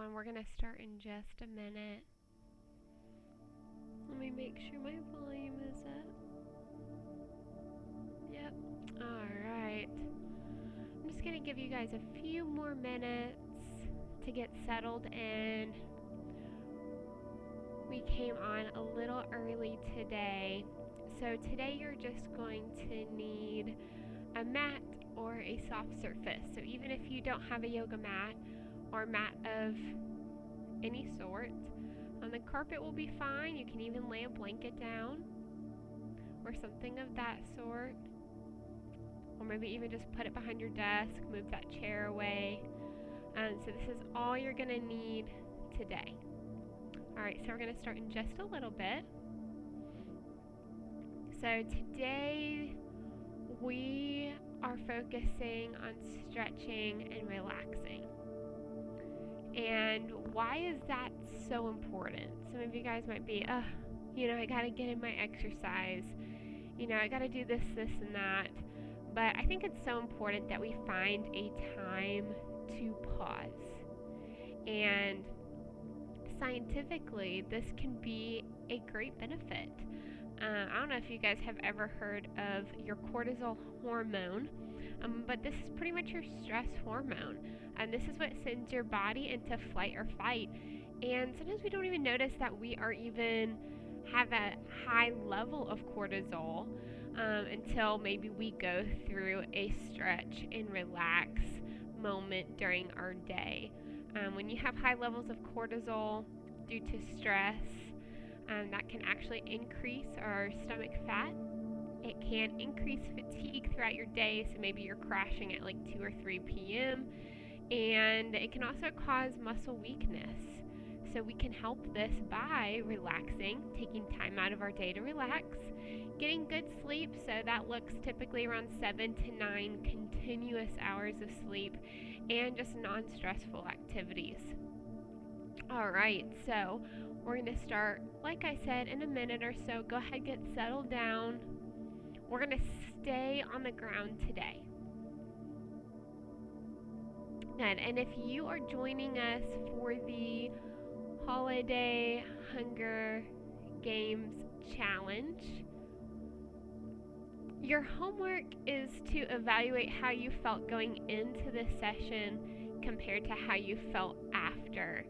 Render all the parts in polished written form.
everyone. We're going to start in just a minute. Let me make sure my volume is up. Yep. Alright. I'm just going to give you guys a few more minutes to get settled in. We came on a little early today. So today you're just going to need a mat or a soft surface. So even if you don't have a yoga mat or mat of any sort, the carpet will be fine. You can even lay a blanket down or something of that sort. Or maybe even just put it behind your desk, move that chair away. So this is all you're going to need today. Alright, so we're going to start in just a little bit. So today we are focusing on stretching and relaxing. And why is that so important? Some of you guys might be, I gotta get in my exercise. I gotta do this, and that. But I think it's so important that we find a time to pause. And scientifically, this can be a great benefit. I don't know if you guys have ever heard of your cortisol hormone, but this is pretty much your stress hormone. And this is what sends your body into flight or fight. And sometimes we don't even notice that we are even have a high level of cortisol until maybe we go through a stretch and relax moment during our day. When you have high levels of cortisol due to stress, that can actually increase our stomach fat. It can increase fatigue throughout your day, so maybe you're crashing at like 2 or 3 p.m. And it can also cause muscle weakness. So we can help this by relaxing, taking time out of our day to relax, getting good sleep. So that looks typically around 7 to 9 continuous hours of sleep, and just non-stressful activities. Alright, so we're going to start, like I said, in a minute or so. Go ahead, get settled down. We're going to stay on the ground today. Good. And if you are joining us for the Holiday Hunger Games Challenge, your homework is to evaluate how you felt going into this session compared to how you felt after.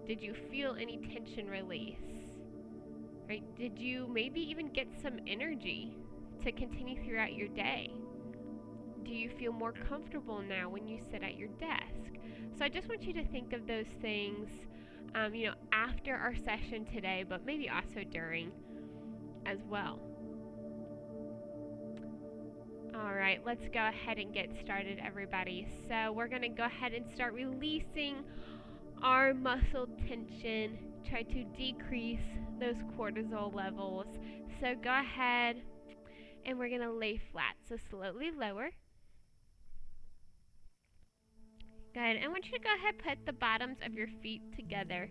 Did you feel any tension release? Right? Did you maybe even get some energy to continue throughout your day? Do you feel more comfortable now when you sit at your desk? So I just want you to think of those things, after our session today, but maybe also during as well. Alright, let's go ahead and get started, everybody. So we're going to go ahead and start releasing our muscle tension, try to decrease those cortisol levels. So go ahead and we're going to lay flat. So slowly lower. Good. And I want you to go ahead and put the bottoms of your feet together.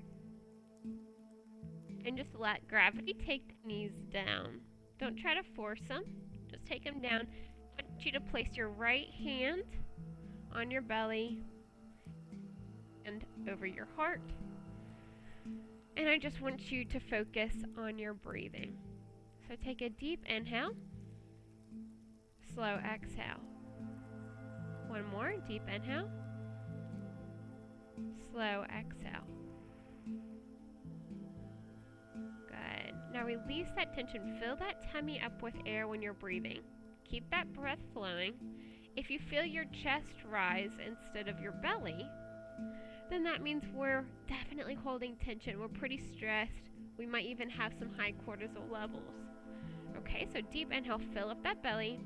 And just let gravity take the knees down. Don't try to force them. Just take them down. I want you to place your right hand on your belly and over your heart. And I just want you to focus on your breathing. So take a deep inhale. Slow exhale. One more. Deep inhale. Slow exhale. Good. Now release that tension. Fill that tummy up with air when you're breathing. Keep that breath flowing. If you feel your chest rise instead of your belly, then that means we're definitely holding tension. We're pretty stressed. We might even have some high cortisol levels. Okay, so deep inhale, fill up that belly.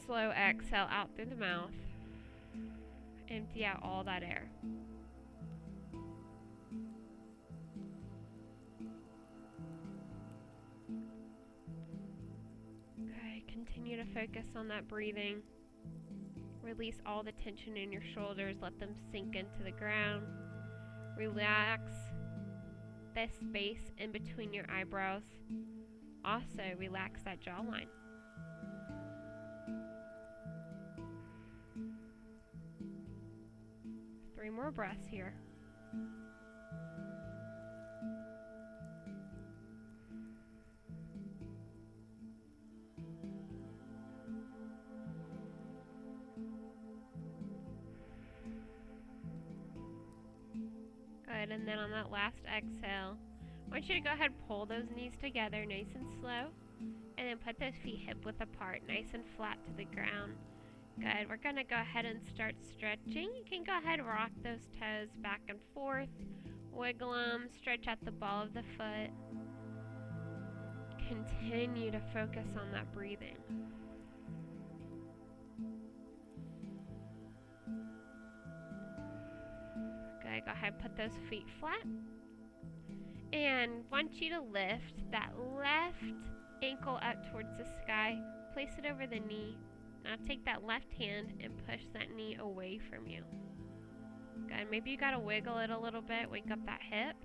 Slow exhale out through the mouth. Empty out all that air. Good. Continue to focus on that breathing. Release all the tension in your shoulders. Let them sink into the ground. Relax the space in between your eyebrows. Also, relax that jawline. more breaths here. Good, and then on that last exhale, I want you to go ahead and pull those knees together nice and slow, and then put those feet hip width apart, nice and flat to the ground. Good, we're going to go ahead and start stretching. You can go ahead and rock those toes back and forth, wiggle them, stretch out the ball of the foot. Continue to focus on that breathing. Good, go ahead and put those feet flat. And want you to lift that left ankle up towards the sky. Place it over the knee. Now take that left hand and push that knee away from you. Good, maybe you gotta wiggle it a little bit, wake up that hip.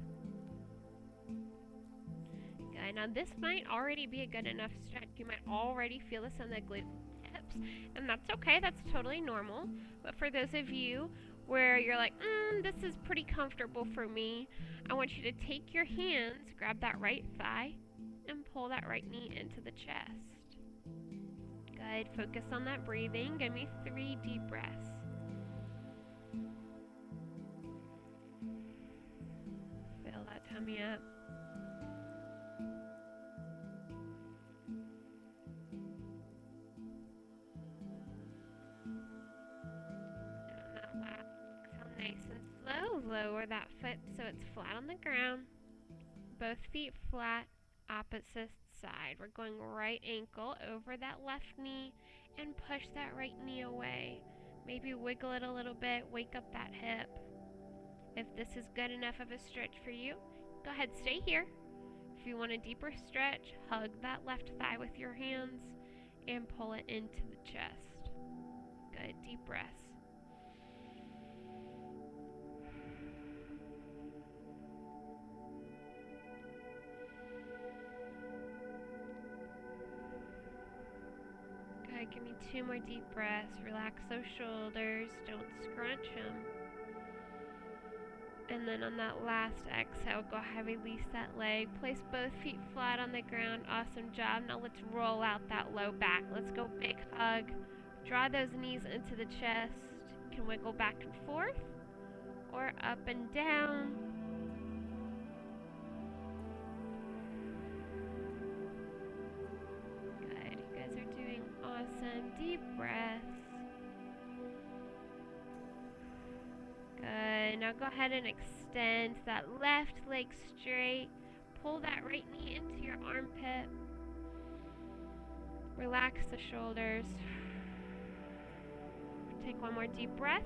Good, now this might already be a good enough stretch. You might already feel this on the glute hips, and that's okay, that's totally normal. But for those of you where you're like, this is pretty comfortable for me, I want you to take your hands, grab that right thigh, and pull that right knee into the chest. Good, focus on that breathing. Give me 3 deep breaths. Fill that tummy up. Nice and slow, lower that foot so it's flat on the ground. Both feet flat, opposite side. We're going right ankle over that left knee and push that right knee away. Maybe wiggle it a little bit, wake up that hip. If this is good enough of a stretch for you, go ahead, stay here. If you want a deeper stretch, hug that left thigh with your hands and pull it into the chest. Good, deep breaths. Good, give me 2 more deep breaths. Relax those shoulders, don't scrunch them. And then on that last exhale, go ahead, release that leg. Place both feet flat on the ground. Awesome job. Now let's roll out that low back. Let's go big hug. Draw those knees into the chest. You can wiggle back and forth or up and down. Good. You guys are doing awesome. Deep breaths. Good. Now go ahead and extend that left leg straight. Pull that right knee into your armpit. Relax the shoulders. Take 1 more deep breath.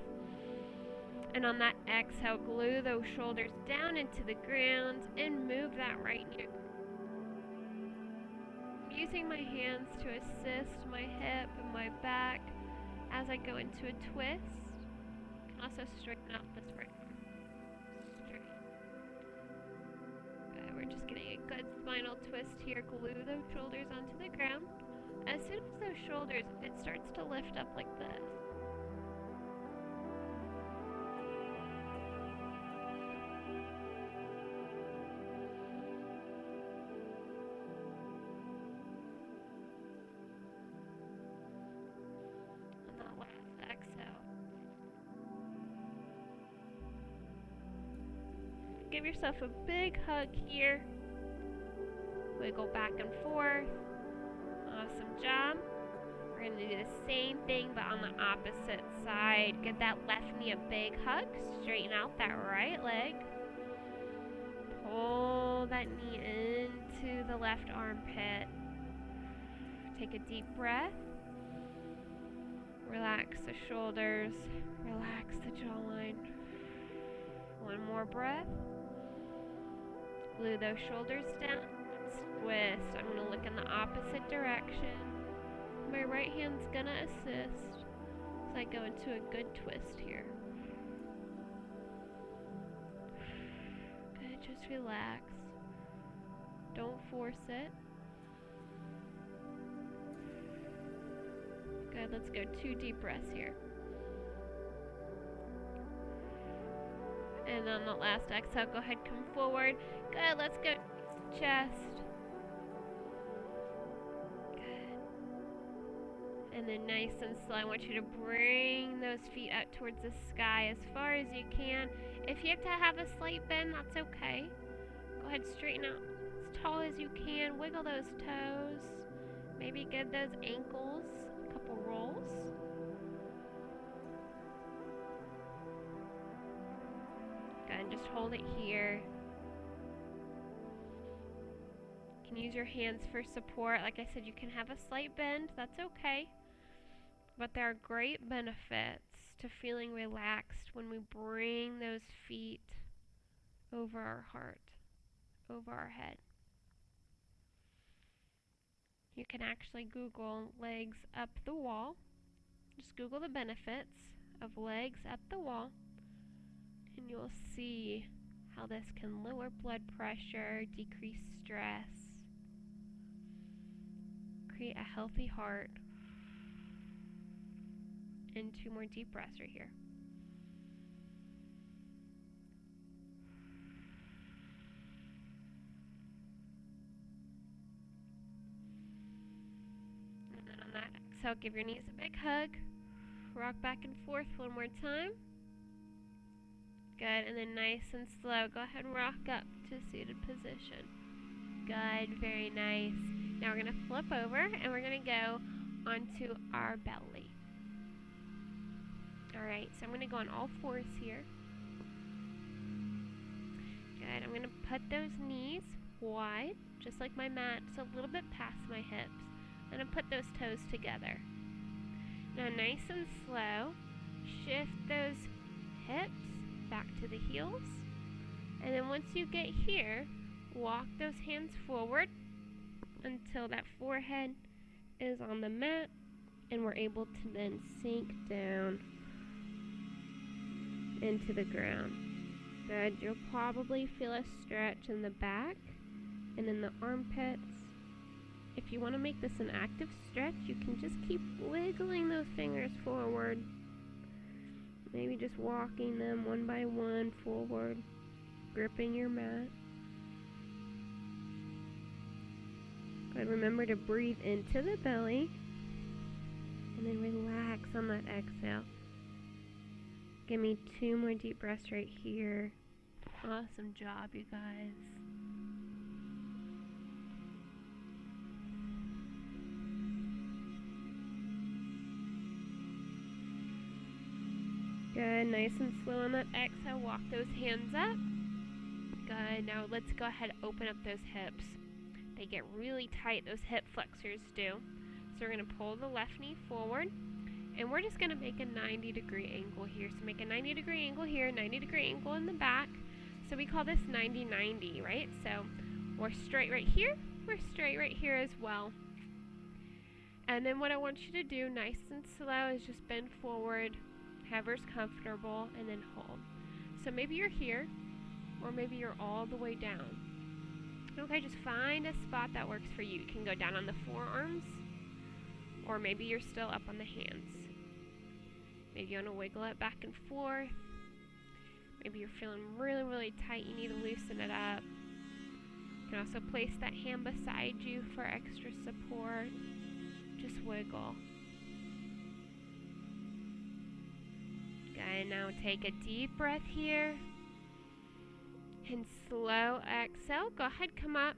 And on that exhale, glue those shoulders down into the ground and move that right knee. I'm using my hands to assist my hip and my back as I go into a twist. Also straighten out this right arm. Straight. Good, we're just getting a good spinal twist here. Glue those shoulders onto the ground. As soon as those shoulders, it starts to lift up like this. On that last exhale. Give yourself a big hug here. Wiggle back and forth. Awesome job. We're going to do the same thing but on the opposite side. Give that left knee a big hug. Straighten out that right leg. Pull that knee into the left armpit. Take a deep breath. Relax the shoulders. Relax the jawline. 1 more breath. Glue those shoulders down. Twist. I'm going to look in the opposite direction. My right hand's going to assist as I go into a good twist here. Good, just relax. Don't force it. Good, let's go 2 deep breaths here. And then on the last exhale, go ahead, come forward. Good, let's go chest. Good. And then nice and slow, I want you to bring those feet up towards the sky as far as you can. If you have to have a slight bend, that's okay. Go ahead, straighten out as tall as you can. Wiggle those toes. Maybe give those ankles a couple rolls. Good, and just hold it here. You can use your hands for support. Like I said, you can have a slight bend. That's okay. But there are great benefits to feeling relaxed when we bring those feet over our heart, over our head. You can actually Google legs up the wall. Just Google the benefits of legs up the wall, and you'll see how this can lower blood pressure, decrease stress, create a healthy heart. And 2 more deep breaths right here. And then on that exhale, give your knees a big hug. Rock back and forth 1 more time. Good, and then nice and slow, go ahead and rock up to seated position. Good, very nice. Now we're going to flip over and we're going to go onto our belly. Alright, so I'm going to go on all 4s here. Good, I'm going to put those knees wide, just like my mat, just a little bit past my hips. I'm going to put those toes together. Now nice and slow, shift those hips back to the heels. And then once you get here, walk those hands forward until that forehead is on the mat and we're able to then sink down into the ground. Good. You'll probably feel a stretch in the back and in the armpits. If you want to make this an active stretch, you can just keep wiggling those fingers forward. Maybe just walking them 1 by 1 forward, gripping your mat. Good. Remember to breathe into the belly and then relax on that exhale. Give me 2 more deep breaths right here. Awesome job, you guys. Good, nice and slow on that exhale. Walk those hands up. Good, now let's go ahead and open up those hips. They get really tight, those hip flexors do. So we're going to pull the left knee forward. And we're just going to make a 90-degree angle here. So make a 90-degree angle here, 90-degree angle in the back. So we call this 90-90, right? So we're straight right here. We're straight right here as well. And then what I want you to do, nice and slow, is just bend forward, however's comfortable, and then hold. So maybe you're here, or maybe you're all the way down. Okay, just find a spot that works for you. You can go down on the forearms, or maybe you're still up on the hands. Maybe you want to wiggle it back and forth. Maybe you're feeling really, really tight. You need to loosen it up. You can also place that hand beside you for extra support. Just wiggle. Okay, now take a deep breath here. And slow exhale. Go ahead, come up.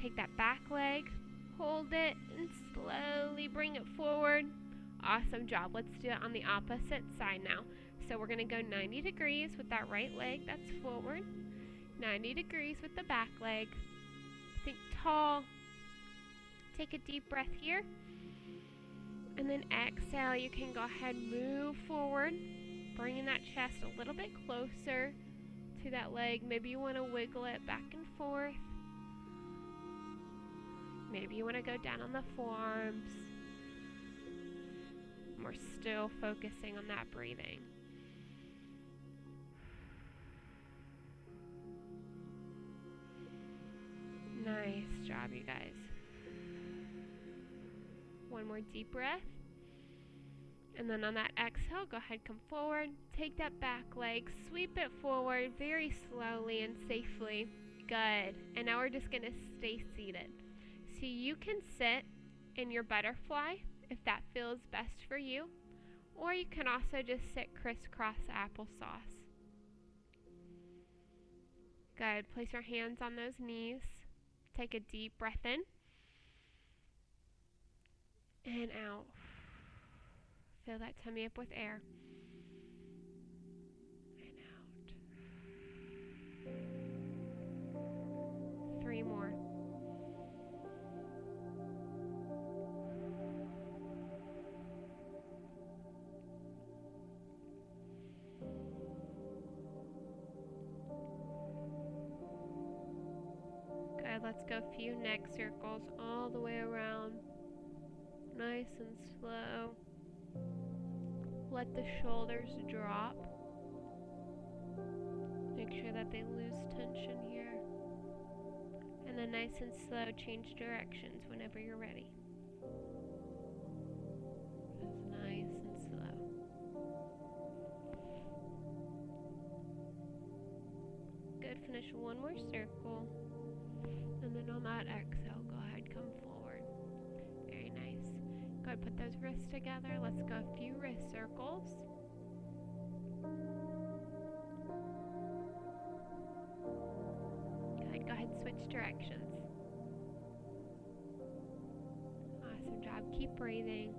Take that back leg. Hold it and slowly bring it forward. Awesome job. Let's do it on the opposite side now. So we're going to go 90 degrees with that right leg that's forward. 90 degrees with the back leg. Think tall. Take a deep breath here. And then exhale. You can go ahead and move forward. Bringing that chest a little bit closer to that leg. Maybe you want to wiggle it back and forth. Maybe you want to go down on the forearms. We're still focusing on that breathing. Nice job, you guys. 1 more deep breath. And then on that exhale, go ahead, come forward. Take that back leg, sweep it forward very slowly and safely. Good. And now we're just going to stay seated. So you can sit in your butterfly if that feels best for you. Or you can also just sit crisscross applesauce. Good. Place your hands on those knees. Take a deep breath in. And out. Fill that tummy up with air. And out. 3 more. Good. Let's go a few neck circles all the way around. Nice and slow. Let the shoulders drop. Make sure that they lose tension here. And then nice and slow, change directions whenever you're ready. Just nice and slow. Good, finish one more circle. And then on that exhale, go ahead, come forward. Very nice. Go ahead, put those wrists together. Let's go a few wrist circles. Good, go ahead, switch directions. Awesome job, keep breathing.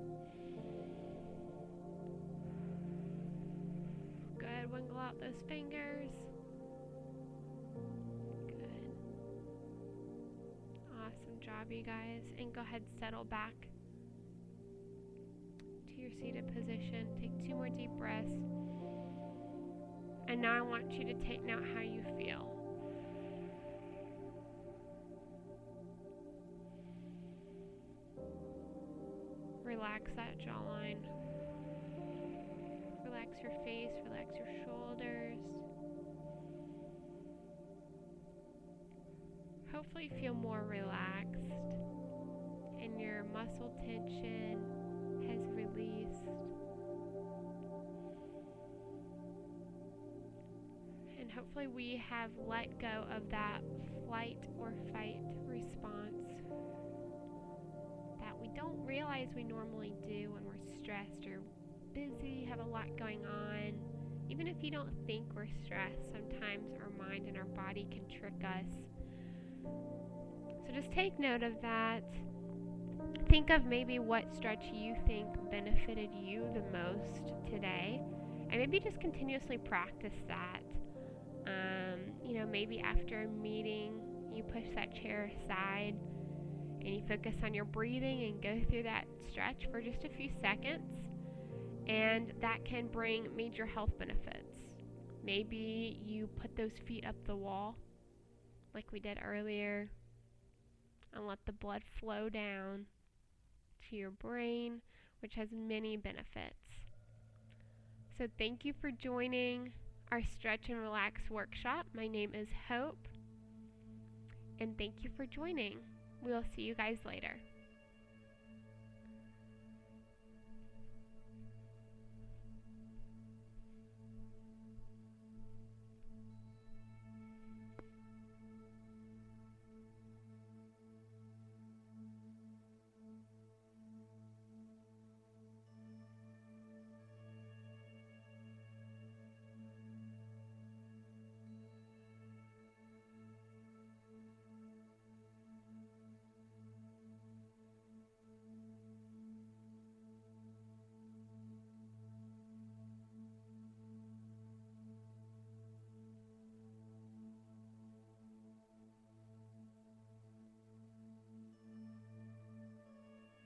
Good, wiggle out those fingers. Good. Awesome job, you guys. And go ahead, settle back to your seated position. Take 2 more deep breaths. And now I want you to take note how you feel. Relax that jawline. Relax your face, relax your shoulders. Hopefully you feel more relaxed and your muscle tension has released. And hopefully we have let go of that flight or fight response that we don't realize we normally do when we're stressed or busy, have a lot going on. Even if you don't think we're stressed, sometimes our mind and our body can trick us. So just take note of that. Think of maybe what stretch you think benefited you the most today, and maybe just continuously practice that. Maybe after a meeting, you push that chair aside and you focus on your breathing and go through that stretch for just a few seconds, and that can bring major health benefits. Maybe you put those feet up the wall like we did earlier and let the blood flow down to your brain, which has many benefits. So thank you for joining our Stretch and Relax workshop. My name is Hope, and thank you for joining. We'll see you guys later.